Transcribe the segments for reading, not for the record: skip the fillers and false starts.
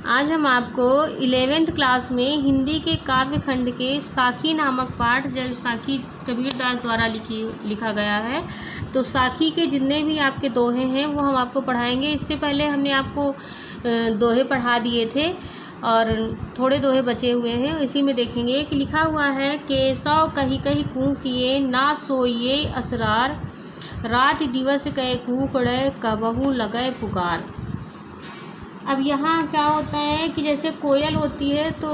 आज हम आपको 11th क्लास में हिंदी के काव्य खंड के साखी नामक पाठ, जो साखी कबीरदास द्वारा लिखा गया है, तो साखी के जितने भी आपके दोहे हैं वो हम आपको पढ़ाएंगे। इससे पहले हमने आपको दोहे पढ़ा दिए थे और थोड़े दोहे बचे हुए हैं। इसी में देखेंगे कि लिखा हुआ है, केशव कही कही कूकिए ना सोइए असरार, रात दिवस कह कूकड़े कबहू लगे पुकार। अब यहाँ क्या होता है कि जैसे कोयल होती है तो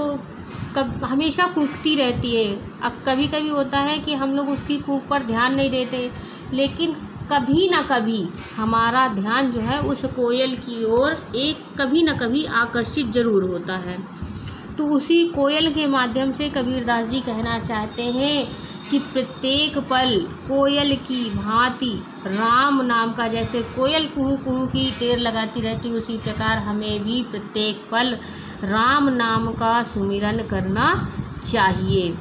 हमेशा कूकती रहती है। अब कभी कभी होता है कि हम लोग उसकी कूक पर ध्यान नहीं देते, लेकिन कभी ना कभी हमारा ध्यान जो है उस कोयल की ओर कभी ना कभी आकर्षित ज़रूर होता है। तो उसी कोयल के माध्यम से कबीरदास जी कहना चाहते हैं कि प्रत्येक पल कोयल की भांति राम नाम का, जैसे कोयल कुहू कुहू की टेर लगाती रहती, उसी प्रकार हमें भी प्रत्येक पल राम नाम का सुमिरन करना चाहिए।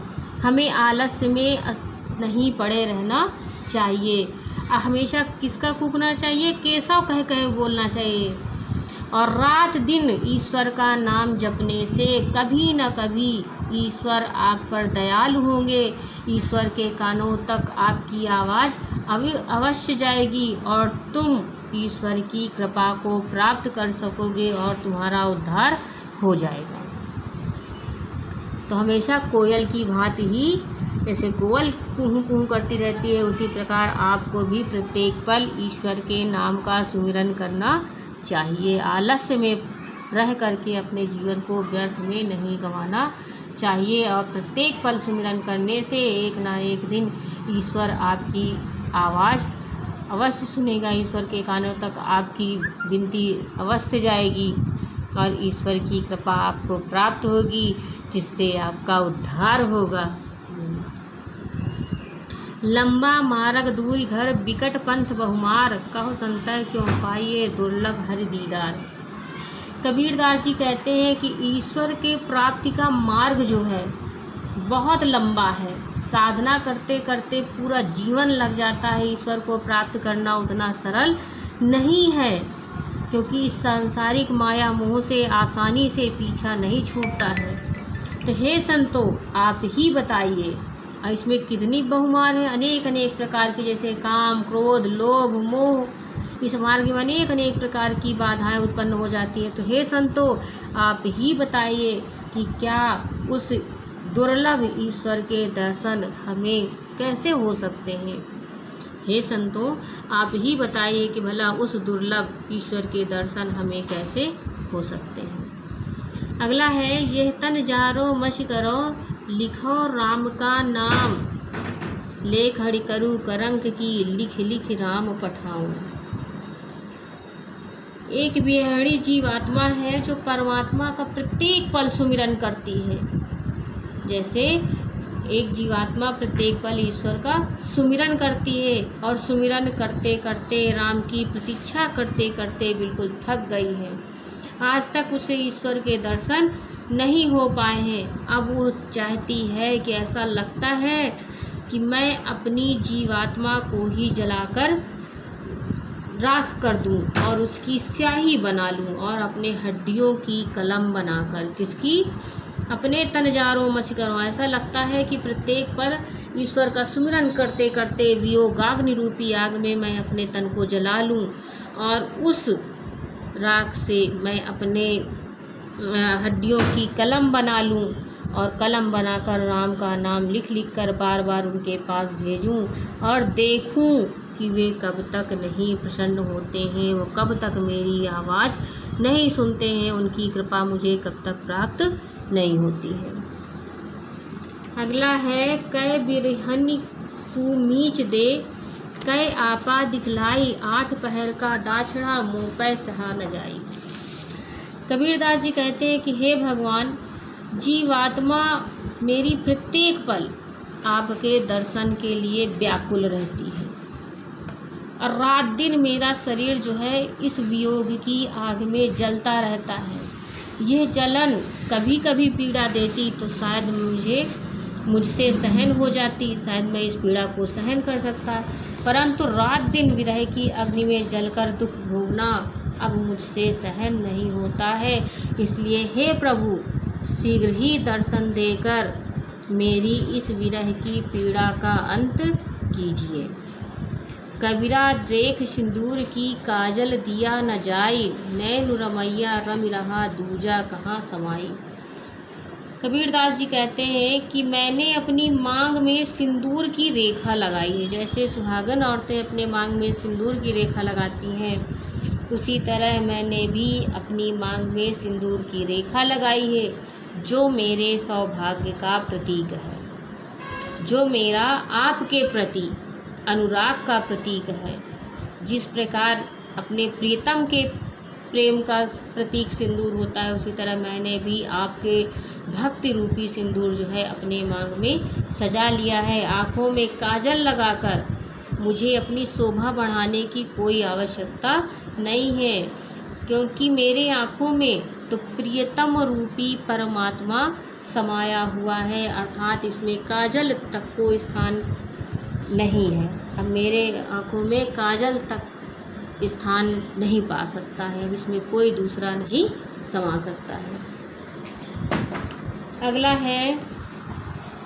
हमें आलस्य में नहीं पड़े रहना चाहिए। हमेशा किसका कूकना चाहिए? केशव कह कह बोलना चाहिए। और रात दिन ईश्वर का नाम जपने से कभी न कभी ईश्वर आप पर दयालु होंगे। ईश्वर के कानों तक आपकी आवाज़ अवश्य जाएगी और तुम ईश्वर की कृपा को प्राप्त कर सकोगे और तुम्हारा उद्धार हो जाएगा। तो हमेशा कोयल की भांति ही, जैसे कोयल कुहू कुहू करती रहती है, उसी प्रकार आपको भी प्रत्येक पल ईश्वर के नाम का सुमिरन करना चाहिए। आलस्य में रह करके अपने जीवन को व्यर्थ में नहीं गंवाना चाहिए और प्रत्येक पल सुमिरन करने से एक ना एक दिन ईश्वर आपकी आवाज़ अवश्य सुनेगा। ईश्वर के कानों तक आपकी विनती अवश्य जाएगी और ईश्वर की कृपा आपको प्राप्त होगी, जिससे आपका उद्धार होगा। लंबा मार्ग दूरी घर बिकट पंथ बहुमार, कहो संतह क्यों पाइए दुर्लभ हरि दीदार। कबीरदास जी कहते हैं कि ईश्वर के प्राप्ति का मार्ग जो है बहुत लंबा है। साधना करते करते पूरा जीवन लग जाता है। ईश्वर को प्राप्त करना उतना सरल नहीं है, क्योंकि इस सांसारिक माया मोह से आसानी से पीछा नहीं छूटता है। तो हे संतो, आप ही बताइए, इसमें कितनी बहुमार है। अनेक अनेक प्रकार की, जैसे काम, क्रोध, लोभ, मोह, इस मार्ग में अनेक अनेक प्रकार की बाधाएं उत्पन्न हो जाती है। तो हे संतो, आप ही बताइए कि क्या उस दुर्लभ ईश्वर के दर्शन हमें कैसे हो सकते हैं। हे संतो, आप ही बताइए कि भला उस दुर्लभ ईश्वर के दर्शन हमें कैसे हो सकते हैं। अगला है, यह तन जारो मश करो, लिखो राम का नाम, लेख हरि करूँ करंक की, लिख लिख राम पठाऊँ। एक विहड़ी जीवात्मा है जो परमात्मा का प्रत्येक पल सुमिरन करती है। जैसे एक जीवात्मा प्रत्येक पल ईश्वर का सुमिरन करती है और सुमिरन करते करते, राम की प्रतीक्षा करते करते बिल्कुल थक गई है। आज तक उसे ईश्वर के दर्शन नहीं हो पाए हैं। अब वो चाहती है कि, ऐसा लगता है कि मैं अपनी जीवात्मा को ही जलाकर राख कर दूं और उसकी स्याही बना लूं और अपने हड्डियों की कलम बनाकर, किसकी? अपने तन जारो मस करो। ऐसा लगता है कि प्रत्येक पल ईश्वर का सुमिरन करते करते वियोगाग्नि रूपी आग में मैं अपने तन को जला लूं और उस राख से मैं अपने हड्डियों की कलम बना लूं और कलम बनाकर राम का नाम लिख लिख कर बार बार उनके पास भेजूं और देखूं कि वे कब तक नहीं प्रसन्न होते हैं, वो कब तक मेरी आवाज़ नहीं सुनते हैं, उनकी कृपा मुझे कब तक प्राप्त नहीं होती है। अगला है, कै बिरहनी तू मीच दे, कै आपा दिखलाई, 8 पहर का दाछड़ा मुँह पे सहा न जाई। कबीरदास जी कहते हैं कि हे भगवान, जीवात्मा मेरी प्रत्येक पल आपके दर्शन के लिए व्याकुल रहती है और रात दिन मेरा शरीर जो है इस वियोग की आग में जलता रहता है। यह जलन कभी कभी पीड़ा देती तो शायद मुझसे सहन हो जाती, शायद मैं इस पीड़ा को सहन कर सकता, परंतु रात दिन विरह की अग्नि में जलकर दुख भोगना अब मुझसे सहन नहीं होता है, इसलिए हे प्रभु शीघ्र ही दर्शन देकर मेरी इस विरह की पीड़ा का अंत कीजिए। कबीरा देख सिंदूर की काजल दिया न जाई, नैन रमैया रम रहा दूजा कहाँ समाई। कबीरदास जी कहते हैं कि मैंने अपनी मांग में सिंदूर की रेखा लगाई है। जैसे सुहागन औरतें अपने मांग में सिंदूर की रेखा लगाती हैं, उसी तरह मैंने भी अपनी मांग में सिंदूर की रेखा लगाई है, जो मेरे सौभाग्य का प्रतीक है, जो मेरा आपके प्रति अनुराग का प्रतीक है। जिस प्रकार अपने प्रियतम के प्रेम का प्रतीक सिंदूर होता है, उसी तरह मैंने भी आपके भक्ति रूपी सिंदूर जो है अपने मांग में सजा लिया है। आँखों में काजल लगाकर मुझे अपनी शोभा बढ़ाने की कोई आवश्यकता नहीं है, क्योंकि मेरे आँखों में तो प्रियतम रूपी परमात्मा समाया हुआ है, अर्थात इसमें काजल तक को स्थान नहीं है। अब मेरे आँखों में काजल तक स्थान नहीं पा सकता है, अब इसमें कोई दूसरा नहीं समा सकता है। अगला है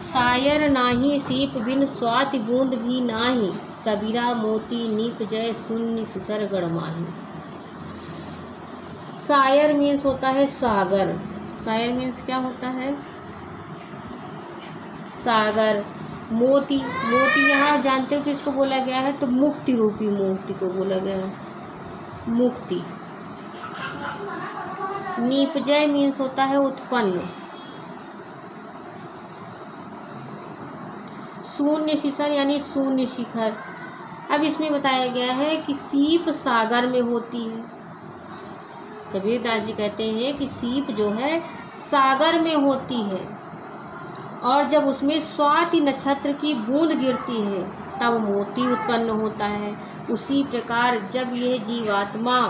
सायर नाही सीप बिन स्वाति बूंद भी नाही, कबीरा मोती नीप जय शून्य सिसर गड़माही। सायर मीन्स होता है सागर। सायर मीन्स क्या होता है? सागर। मोती, मोती यहाँ जानते हो किसको बोला गया है? तो मुक्ति रूपी मोती को बोला गया है, मुक्ति। निपजय मीन्स होता है उत्पन्न। शून्य शिखर यानी शून्य शिखर। अब इसमें बताया गया है कि सीप सागर में होती है। कबीरदास जी कहते हैं कि सीप जो है सागर में होती है, और जब उसमें स्वाति नक्षत्र की बूंद गिरती है तब मोती उत्पन्न होता है। उसी प्रकार जब यह जीवात्मा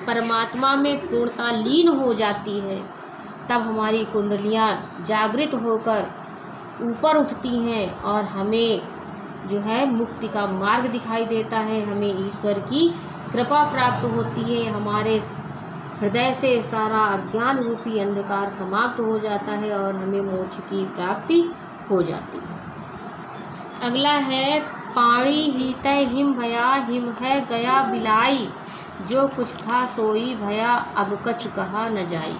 परमात्मा में पूर्णता लीन हो जाती है, तब हमारी कुंडलियाँ जागृत होकर ऊपर उठती हैं और हमें जो है मुक्ति का मार्ग दिखाई देता है, हमें ईश्वर की कृपा प्राप्त होती है, हमारे हृदय से सारा अज्ञान रूपी अंधकार समाप्त हो जाता है और हमें मोक्ष की प्राप्ति हो जाती है। अगला है पाणी ही तय हिम भया, हिम है गया बिलाई, जो कुछ था सोई भया अब कछ कहा न जाई।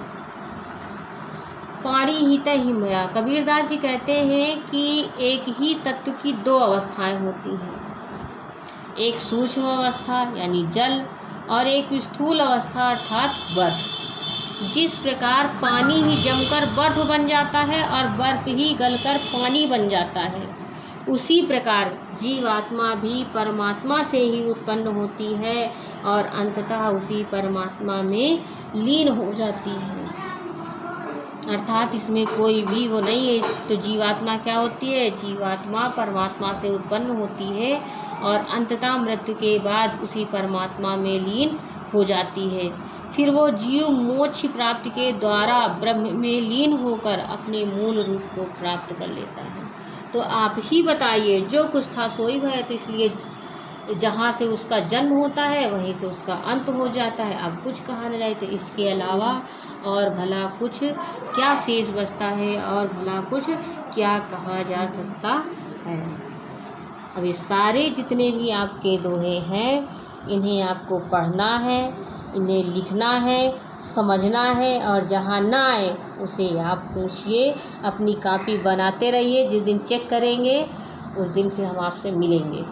पाणी ही तय हिम भया। कबीरदास जी कहते हैं कि एक ही तत्व की दो अवस्थाएं होती हैं, एक सूक्ष्म अवस्था यानी जल और एक स्थूल अवस्था अर्थात बर्फ। जिस प्रकार पानी ही जमकर बर्फ बन जाता है और बर्फ ही गलकर पानी बन जाता है, उसी प्रकार जीवात्मा भी परमात्मा से ही उत्पन्न होती है और अंततः उसी परमात्मा में लीन हो जाती है, अर्थात इसमें कोई भी वो नहीं है। तो जीवात्मा क्या होती है? जीवात्मा परमात्मा से उत्पन्न होती है और अंततः मृत्यु के बाद उसी परमात्मा में लीन हो जाती है। फिर वो जीव मोक्ष प्राप्ति के द्वारा ब्रह्म में लीन होकर अपने मूल रूप को प्राप्त कर लेता है। तो आप ही बताइए, जो कुछ था सोई भय, तो इसलिए जहाँ से उसका जन्म होता है वहीं से उसका अंत हो जाता है, अब कुछ कहा न जाए। तो इसके अलावा और भला कुछ क्या शेष बचता है और भला कुछ क्या कहा जा सकता है। अब ये सारे जितने भी आपके दोहे हैं, इन्हें आपको पढ़ना है, इन्हें लिखना है, समझना है, और जहाँ ना आए उसे आप पूछिए, अपनी कॉपी बनाते रहिए। जिस दिन चेक करेंगे उस दिन फिर हम आपसे मिलेंगे।